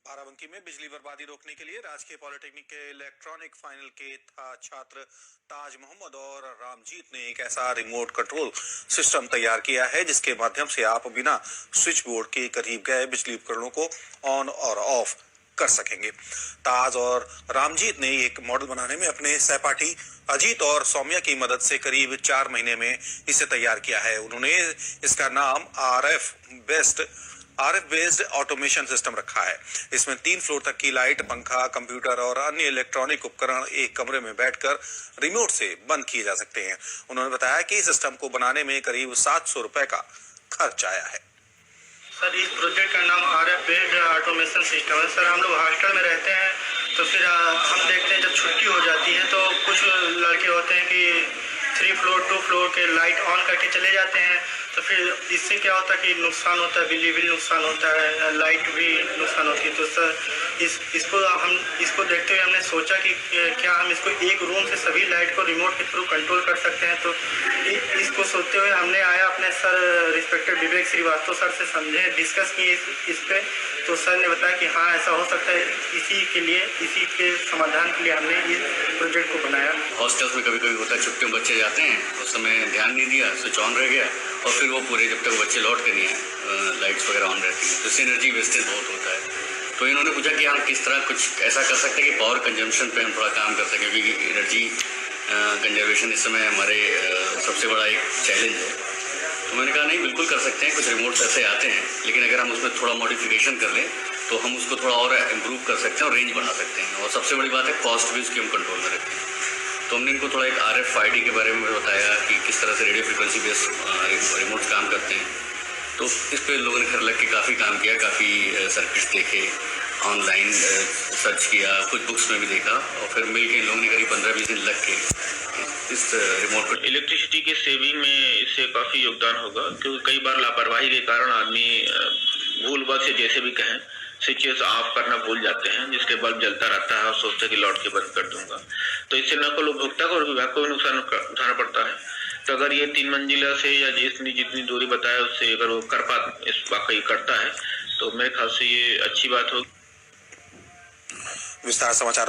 बाराबंकी में बिजली बर्बादी रोकने के लिए राजकीय पॉलिटेक्निक के इलेक्ट्रॉनिक फाइनल के छात्र ताज मोहम्मद और रामजीत ने एक ऐसा रिमोट कंट्रोल सिस्टम तैयार किया है जिसके माध्यम से आप बिना स्विच बोर्ड के करीब गए बिजली उपकरणों को ऑन और ऑफ कर सकेंगे। ताज और रामजीत ने एक मॉडल बनाने में अपने सहपाठी अजीत और सौम्या की मदद से करीब 4 महीने में इसे तैयार किया है। उन्होंने इसका नाम आरएफ बेस्ड ऑटोमेशन सिस्टम रखा है। इसमें 3 फ्लोर तक की लाइट, पंखा, कंप्यूटर और अन्य इलेक्ट्रॉनिक उपकरण एक कमरे में बैठकर रिमोट से बंद किए जा सकते हैं। उन्होंने बताया कि इस सिस्टम को बनाने में करीब 700 रुपए का खर्च आया है। सर, इस प्रोजेक्ट का नाम आरएफ बेस्ड ऑटोमेशन सिस्टम है। सर, हम लोग हॉस्टल में रहते हैं तो फिर हम देखते हैं जब छुट्टी हो जाती है तो कुछ लड़के होते हैं कि 3 फ्लोर 2 फ्लोर के लाइट ऑन करके चले जाते हैं। तो फिर इससे क्या होता है कि नुकसान होता है, बिजली भी नुकसान होता है, लाइट भी नुकसान होती है। तो सर इसको देखते हुए हमने सोचा कि क्या हम इसको एक रूम से सभी लाइट को रिमोट के थ्रू कंट्रोल कर सकते हैं। तो इसको सोचते हुए हमने अपने सर रिस्पेक्टेड विवेक श्रीवास्तव सर से समझे, डिस्कस किए इस पे। तो सर ने बताया कि हाँ ऐसा हो सकता है। इसी के समाधान के लिए हमने इस प्रोजेक्ट को बनाया। हॉस्टल्स में कभी कभी होता है छुट्टियों में बच्चे जाते हैं, उस समय ध्यान नहीं दिया, स्विच ऑन रह गया और फिर वो पूरे जब तक बच्चे लौट के नहीं आए लाइट्स वगैरह ऑन रहती है, तो इससे एनर्जी वेस्टेज बहुत होता है। तो इन्होंने पूछा कि हम किस तरह कुछ ऐसा कर सकते हैं कि पावर कंजम्पशन पे हम थोड़ा काम कर सकें, क्योंकि एनर्जी कंजर्वेशन इस समय हमारे सबसे बड़ा एक चैलेंज है। तो मैंने कहा नहीं, बिल्कुल कर सकते हैं। कुछ रिमोट्स ऐसे आते हैं, लेकिन अगर हम उसमें थोड़ा मॉडिफिकेशन कर लें तो हम उसको थोड़ा और इम्प्रूव कर सकते हैं और रेंज बढ़ा सकते हैं। और सबसे बड़ी बात है कॉस्ट भी उसकी हम कंट्रोल में रखते हैं। तो हमने इनको थोड़ा एक RFID के बारे में बताया कि किस तरह से रेडियो फ्रिक्वेंसी बेस्ड रिमोट्स काम करते हैं। तो इस पर लोगों ने घर लग के काफ़ी काम किया, काफ़ी सर्किट्स देखे, ऑनलाइन सर्च किया, कुछ बुक्स में भी देखा और फिर मिल के इन लोगों ने करीब 15-20 दिन लग के इस रिमोट को। इलेक्ट्रिसिटी के सेविंग में इससे काफ़ी योगदान होगा, क्योंकि कई बार लापरवाही के कारण आदमी भूल से जैसे भी कहें स्विचेस ऑफ करना भूल जाते हैं, जिसके बल्ब जलता रहता है और सोचते कि लौट के बंद कर दूंगा। तो इससे न केवल उपभोक्ता को और विभाग को भी नुकसान उठाना पड़ता है। तो अगर ये 3 मंजिला से या जितनी दूरी बताया उससे अगर वो इस वाकई करता है तो मेरे ख्याल से ये अच्छी बात होगी। विस्तार समाचार।